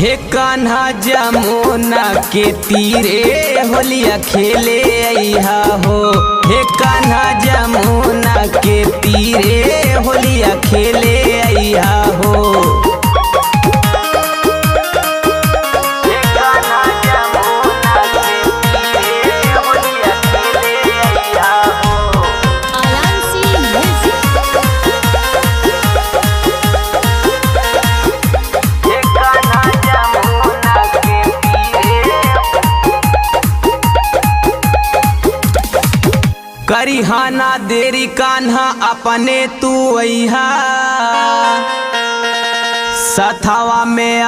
हे कान्हा जमुना के तीरे होलिया खेले अइहा हो। हे कान्हा जमुना के तीरे होलिया खेले अइहा हो। करिहाना देरी कान्हा अपने तू अइहा सथवा में